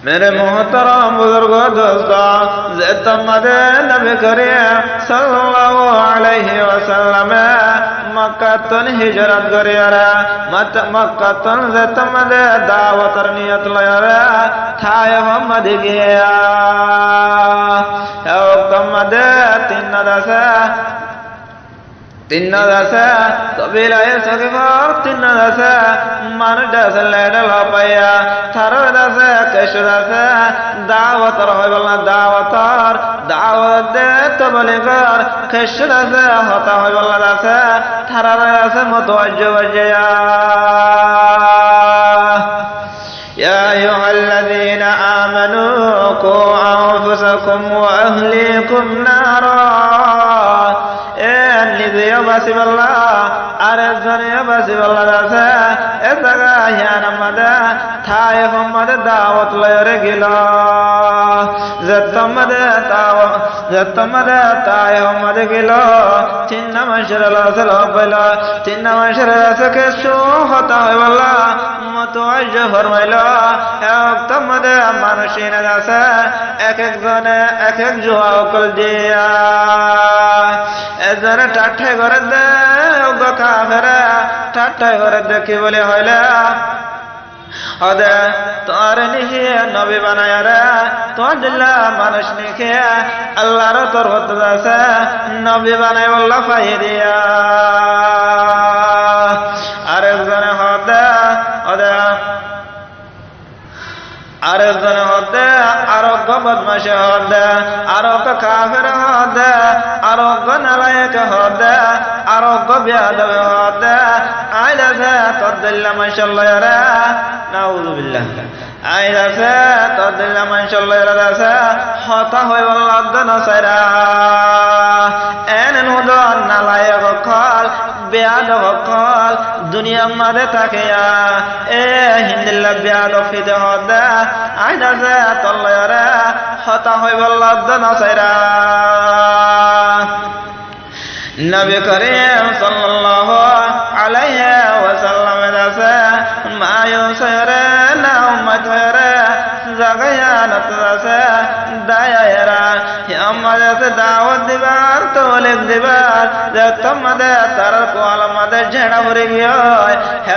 मेरे मोहतरम बुजुर्गो दोस्तों, तुम्हारे नबी करीम सल्लल्लाहु अलैहि वसल्लम मक्कातुन हिजरत करियारा मक्कातुन जे तुम्हारे दावतर नियत लयारा थाय मोहम्मद गया तुम्हारे तीन दशा कबीलाए सगीर तीन दशा मन दस लेड लपाया थार दशा केश दशा दावतर होइबला दावतर दावत दे तबलीगर केश दशा होता होइबला दशा थार दशा मुतवज्जो वजया يا أيها الذين آمنوا قوا أنفسكم وأهليكم نارا নিজেও বাঁচিবলা আর একজনেও বাঁচিবলা আছে এ জায়গা হিয়ান আমাদের ঠাই আমাদের দাওয়াত লয়রে গেল যে তোমাদের তাই আমাদের গেল চিন্না মানুষের লাল হইল চিন্না মানুষের আছে শো হতা হইবলা মতো আজ ফরমাইল তোমাদের মানুষের আছে এক একজনে এক এক জোয়া কল দিয়া এজনে টাট্টাই করে দে গা ফেরা টাট্টাই করে দে কি বলে হইলে হদে তোর নিহে নবী বানায় রে তোর দিল্লা মানুষ নিখে আল্লাহর তোর হতে আছে নবী বানায় বললা পাই দিয়া আরেকজনে হদে হদে আরেকজনে হদে আরোগ্য বদমাশে হদে আরোগ্য কাফের হদে আরোগ্য নালায়ক হদে আরোগ্য বিয়াদব হদে আইলাছে তদ্দিল্লা মাশাআল্লাহ রা নাউযুবিল্লাহ আইলাছে তদ্দিল্লা মাশাআল্লাহ রা আছে হতা হইবল্লাহ দনসারা এনন হুদন নালায়ক কল বিয়াদব কল দুনিয়া মাঝে থাকে এ হিন্দিল্লা বিয়াদব ফিতে হদে আইলাছে তল্লাহ রা হতা হইবল্লাহ দনসারা নবী করিম সাল্লাল্লাহু আলাইহি ওয়াসাল্লাম দাসা মায়ুসরে না উম্মত রে জাগায়ানত দাসা দায়ারা আমাদের দাওয়াত দিবার তোলেক দিবার যে তোমাদের তার কোয়াল আমাদের ঝেড়া ভরে গিয়ে হে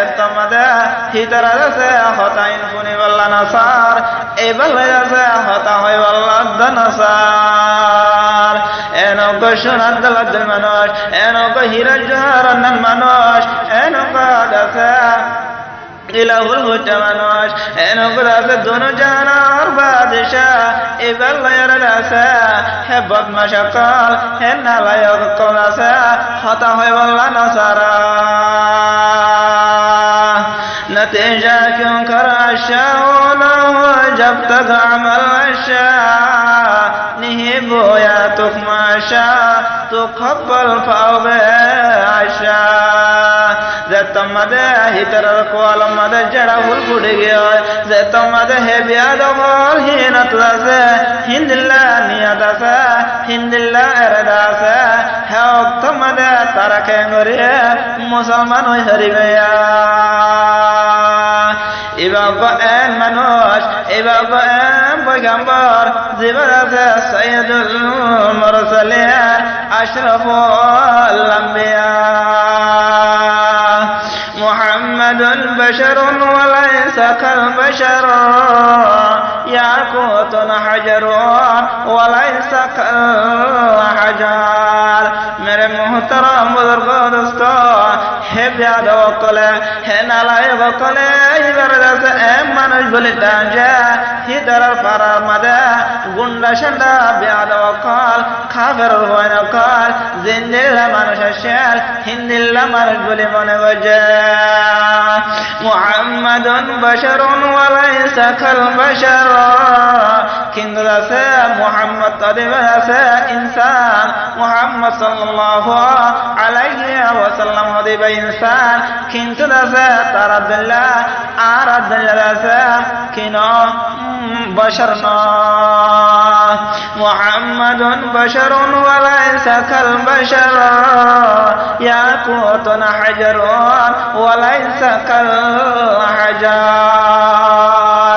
তোমাদের হিতারা দাসা হতাইন ফুনি বল্লা নাসার এই বল্লা দাসা হতা হয় বল্লা দনসার এনক সোনার দলাদের মানুষ এনক হীরা জহরানের মানুষ এনক দাসা ইলাহুল হুজ্জা মানুষ এনক দাসা দুনো জানার বাদশাহ এবার লয়ার দাসা হে বদমাশ কল হে নালায়ক কল দাসা হতা হয় বল্লা নাসারা नतीजा क्यों कर आशा जब तक अमल आशा नहीं बोया तुमाशा तो खब्बल पाओगे आशा जे तुम्हारे हितर कोल मद जड़ा फुल फुट गया जे तुम्हारे है ब्याद और हिनत से हिंदिल्ला नियत से हिंदिल्ला इरादा से है तुम्हारे तरके मरे मुसलमान हो हरि गया ইবাগ এন মানুষ ইবাগ এন পয়গম্বর জিবরাতে সাইয়্যিদুল মুরসালিন আশরাফুল আম্বিয়া মুহাম্মাদুন বাশারুন ওয়া লাইসা কাল বাশার ইয়াকুতুন হাজারুন ওয়া লাইসা কাল হাজার मेरे मोहतरम बुजुर्ग दोस्तों हे ब्यादव कले हे नालायक कले इधर जैसे মানুষ বলে ডাঞ্জা হিদার পাড়ার মাদে গুন্ডা সান্ডা ব্যাদব কল খাবের হয় না কল জিন্দিল্লা মানুষ শের হিন্দিল্লা মানুষ বলে মনে করছে মুহাম্মাদুন বাশারুন ওয়া লাইসা কাল বাশার কিন্তু আছে মুহাম্মদ তাদের আছে ইনসান মুহাম্মদ সাল্লাল্লাহু আলাইহি ওয়াসাল্লাম হদিবা ইনসান কিন্তু আছে তার আব্দুল্লাহ আর আব্দুল্লাহ আছে কিনো বশর না মুহাম্মাদুন বাশারুন ওয়া লাইসা কাল বাশার ইয়াকুতুন হাজারুন ওয়া লাইসা কাল হাজার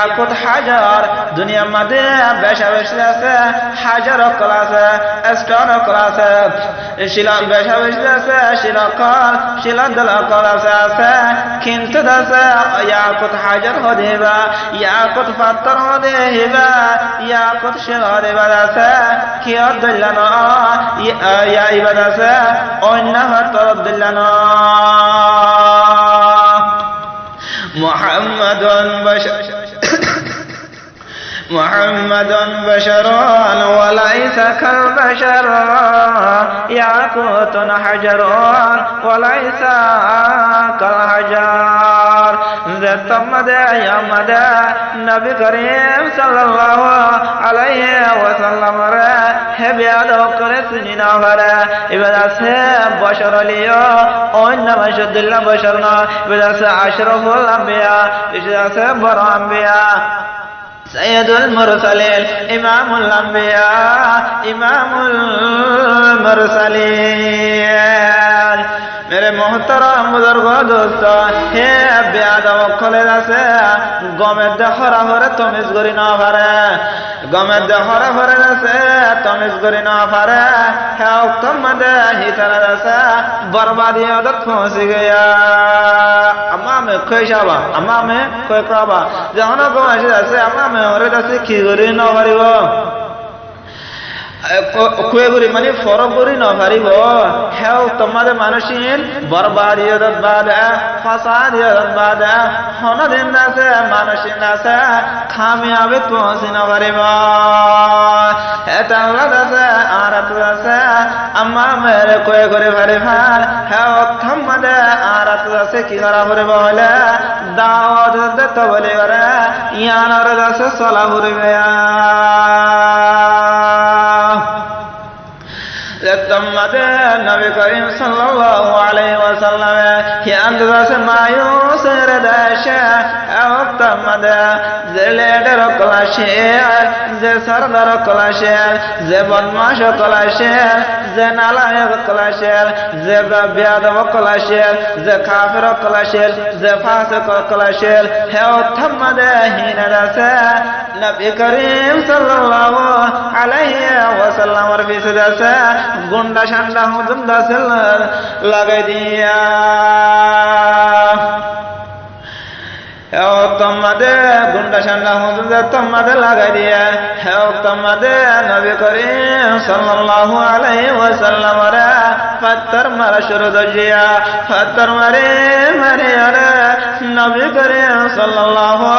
ইয়াকুত হাজার দুনিয়ার মধ্যে বেশা বেশি আছে হাজার অকল আছে স্টোন অকল আছে শিলা বেশা বেশি আছে শিলকল শিলাদল অকল আছে কিন্তু আছে ইয়াকুত হাজার হদিবা ইয়াকুত পাত্তর হদিবা ইয়াকুত শিলা হদিবা আছে কিয়ত দিল্লানো ইয়া ইবাদ আছে অন্য পাত্তর দিল্লানো محمد بشر وليس كالبشر ياقوت حجر وليس كالحجر ذتمد يا مدى نبي كريم صلى الله عليه وسلم هبياد وقرس جنافر إبدا سيب بشر ليو وإنما شد الله بشرنا إبدا سأشرف الأنبياء إبدا سيب بر أنبياء سيد المرسلين إمام الأنبياء إمام المرسلين मेरे मोहतरम बुजुर्गो दोस्तों हे बेअदब कलेजा से गमे देखरा भरे तमिज करी ना पारे गमे देखरा भरे से तमिज करी ना पारे हे उत्तम मदे हितरा से बर्बादी अदत पहुंच गया अम्मा में कोई शाबा अम्मा में कोई क्राबा जहां को ऐसे अम्मा में और ऐसे की करी ना पारिबो কুয়েগুড়ি মানে ফরক করি নপারিব হেও তোমাদের মানুষিন বরবাদিয়ত বাদা ফাসাদিয়ত বাদা হনদিন আছে মানুষিন আছে খামিয়াবি পৌঁছি নপারিব এটা আল্লাহ আছে আর আছে আম্মা মেরে কয়ে করে পারি ভাল হেও তোমাদের আর আছে কি করা পারিব হলে দাওয়াত দিতে বলে করে ইয়ানোর আছে চলা ফুরিবে لتمد النبي كريم صلى الله عليه وسلم يندرس ما يوسر داشا او تمد زلدر كلاشير زسردر كلاشير زبدماش كلاشير زنالايق كلاشير زبيادو كلاشير زكافر كلاشير زفاسق كلاشير او تمد هنا داسا نبي كريم صلى الله عليه وسلم ورفي سداسا गुंडा शंडा हुदुंदा से लगा दिया तमदे गुंडा शंडा हुदुंदा तमदे लगा दिया तमदे नबी करीम सल्लल्लाहु अलैहि वसल्लम रे पत्थर मारा शुरू कर दिया पत्थर मारे मारे अरे नबी करीम सल्लल्लाहु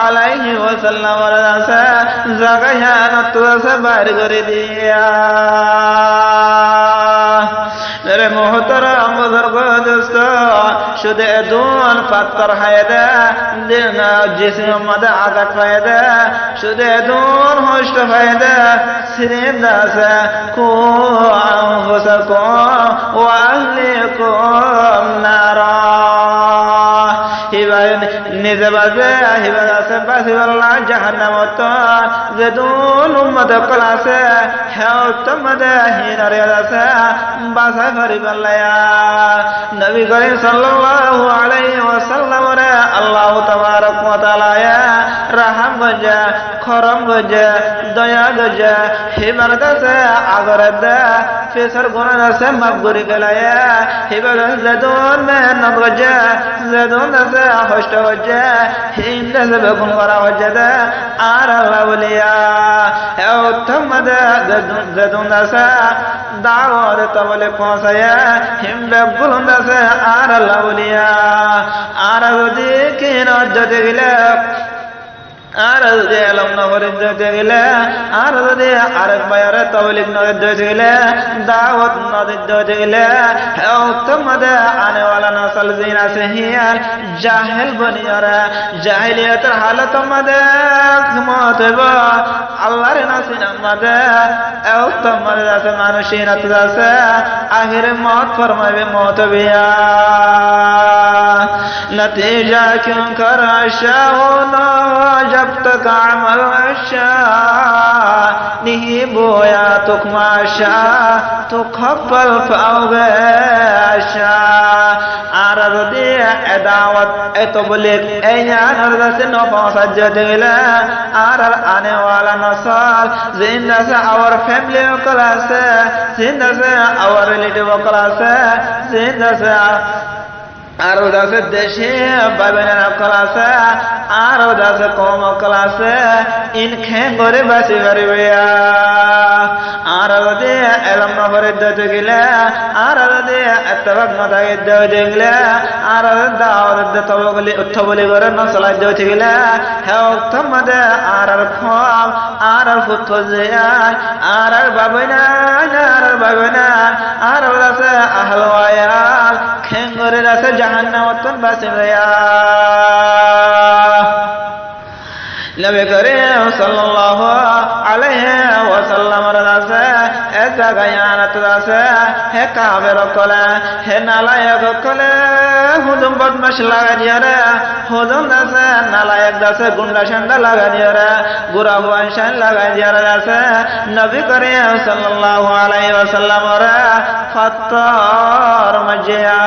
अलैहि वसल्लम रे से जगह न तो से बाहर कर दिया मेरे मोहतरम बुजुर्ग दोस्तों शुद्ध दून पत्थर हैदा दिन जिस्म मद आगत हैदा शुद्ध दून होस्ट हैदा सिरिंदा से को अनफुसकुम व अहलिकुम नारा हिबान निजबाजे हिबादा से बसिवल्ला जहन्नम तो जदून उम्मत क्लासे है तमद हिनरिया से बासा फरिबल्ला नबी करीम सल्लल्लाहु अलैहि वसल्लम रे अल्लाह तबारक व तआला या रहम गजा करम गजा दया गजा हिबादा से आगरद फेसर गुना से मगबुरी गलाया हिबादा जदून में नगजा जदून से होस्ट वजह हिंद से बेगुन करा वजह आर अल्लाह है तमद जदून से दावत तबले पहुंचाया हिम बेगुन से आर अल्लाह आर के नजर गिले आरज़ दे अलम नवर दे गिले आरज़ दे आरक बायर तबलीग नवर दे गिले दावत नवर दे गिले है उत्तम दे आने वाला नस्ल जीना से ही जाहिल बनियारा जाहिलियत हालत मदे मौत बा अल्लाह रे नसीना मदे है उत्तम मदे से मानुषीनत से आखिर मौत फरमावे मौत बिया नतीजा क्यों कर अच्छा होना जब तक अमल अच्छा नहीं बोया तुखमाशा तो खब्बल पाओगे अच्छा आरब दे दावत तबलीग ऐयान और से नो पहुंच दिला आरब आने वाला नस्ल जिंदा से और फैमिली क्लास जिंदा से और रिलेटिव क्लास जिंदा से आरो दास देशे बाबेना क्लास आरो दास कौम क्लास इन खेंगोरे बसी गरिया आरो दे एलम नफर दे गिला आरो दे अतबक नदाय दे गिला आरो दावर दे तबगली उठबली गरे नसला दे गिला हे तमदे आरो खम आरो फुतजिया आरो बाबेना आरो दास अहलवाया खेंगोरे दास जहन्नम बसया नबी करीम सल्लल्लाहु अलैहि वसल्लम रसे ऐसा गयानत रसे है काबिर कोले है नालायक कोले हुदुम बदमाश लगा दिया रे हुदुम दसे नालायक दसे गुंडा शंडा लगा दिया रे बुरा हुआ इंसान लगा दिया रे दसे नबी करीम सल्लल्लाहु अलैहि वसल्लम रे फत्तर मजिया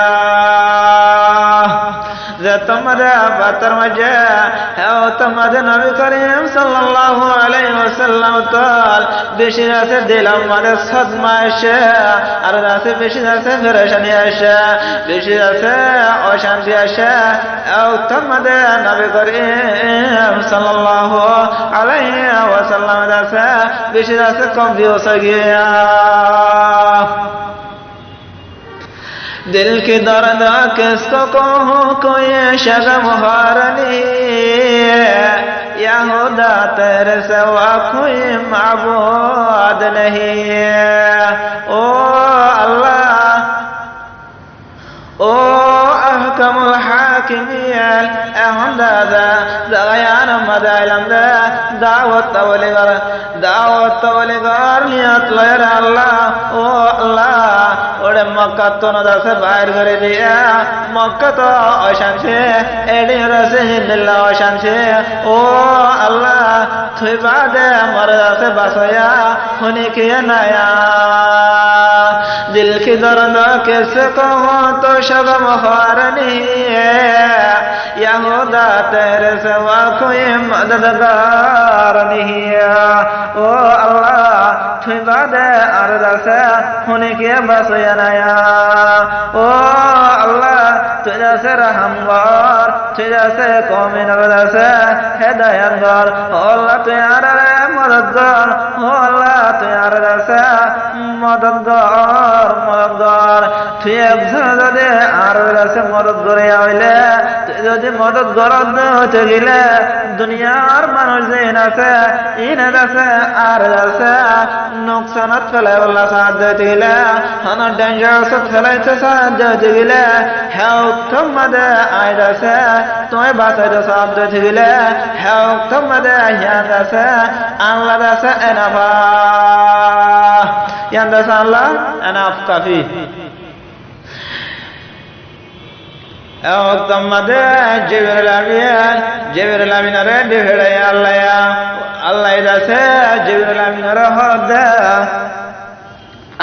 तमदा बातर मजे है तमदा नबी करीम सल्लल्लाहु अलैहि वसल्लम ताल बेशिरा से दिलम मदे सदमा शे अरदा से बेशिरा से फरशनी शे बेशिरा से अशांति शे है तमदा नबी करीम सल्लल्लाहु अलैहि वसल्लम दा से बेशिरा से कम भी हो सकिया दिल की दर्द किसको कहूँ कोई शगम हार नहीं या खुदा तेरे सिवा कोई माबूद नहीं ओ अल्लाह ओ अहकमुल हाकिमीन अहमदा ज़यान मदाइलम दावत तवलिगर नियत लयर अल्लाह ओ अल्लाह ओरे मक्का तो न दस बाहर कर दिया मक्का तो अशांति एडी रसे हिंदला अशांति ओ अल्लाह तुई बादे मरदा से बसया होने के नया दिल की दर्द किस कहूँ तो शगम हार नहीं है या खुदा तेरे सिवा कोई मददगार नहीं है ओ अल्लाह तुई बादे अर्दा से होने के बस या नया ओ अल्लाह तुझे से रहमगार तुझे से कौमी नगदा से हिदायतगार ओ अल्लाह तुम्हारा मददगार ओ अल्लाह तुम्हारा से मददगार तुई एक दे आर्दा से मदद करे आइले যদি মদত গরদ হতে গেলে দুনিয়ার মানুষ যেন আছে ইন আছে আর আছে নুকসানত ফেলে বলা সাহায্য দিতে গেলে হন ডেঞ্জারাস ফেলাইতে সাহায্য দিতে গেলে হেউ তোমাদে আইদ আছে তুমি বাঁচাইতে সাহায্য দিতে গেলে হেউ তোমাদে ইয়াদ আছে আল্লাহ আছে এনাফা ইয়াদ আছে আল্লাহ এনাফ কাফি तमदे जिब्रील अमीन रे दिहड़े अल्लाह इधर से जिब्रील अमीन रे होदे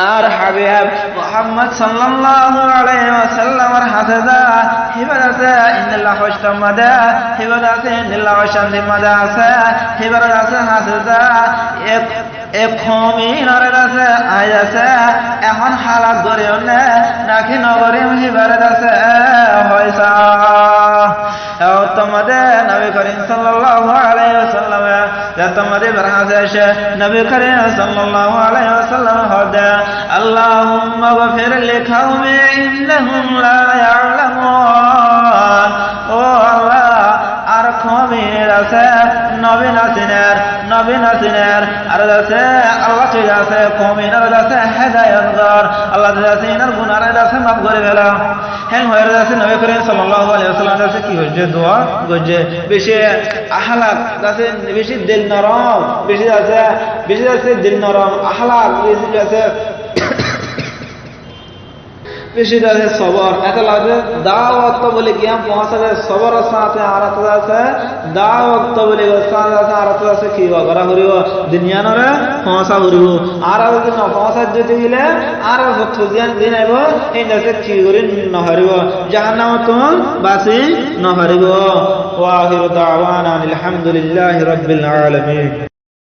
आर हबीब मोहम्मद सल्लल्लाहु अलैहि वसल्लम रे हसदा हिबरा से इन्नल्लाह वस्तमदा हिबरा से इन्नल्लाह वशंदि मदा से हिबरा से हसदा एक कौमी नरे से आया से এখন हालात गरे ने नाकी नगरे हिबरा से होइसा तमदे नबी करीम सल्लल्लाहु अलैहि वसल्लम या तमदे बरहासे शे नबी करीम सल्लल्लाहु अलैहि वसल्लम होदे अल्लाहुम्मा गफिर लिकौमी इन्नहुम ला याअलमून ओ अल्लाह আর কওমের আছে নবী নাসিনের আর আছে আল্লাহ ঠিক আছে কওমের আছে হেদায়েতগার আল্লাহ আছে ইনার গুনার আছে মাফ করে গেলা হেন হয়ে আছে নবী করিম সাল্লাল্লাহু আলাইহি ওয়াসাল্লাম আছে কি হচ্ছে দোয়া গজে বেশি আহলাক আছে বেশি দিল নরম বেশি আছে দিল নরম আহলাক বেশি আছে বেশি আছে সবর এত লাগে দাওয়াত বলে গিয়া পৌঁছাবে সবর সাথে আরাত আছে দাওয়াত বলে সাথে আছে আরাত আছে কি করা হরিব দুনিয়ানরে পৌঁছা হরিব আর যদি না পৌঁছা যেতে গেলে আর খুঁজিয়ান দিন আইব এই দেশে কি করি নহরিব জাহান্নামত বাসি নহরিব ওয়া আখিরু দাওয়ানা আলহামদুলিল্লাহি রাব্বিল আলামিন।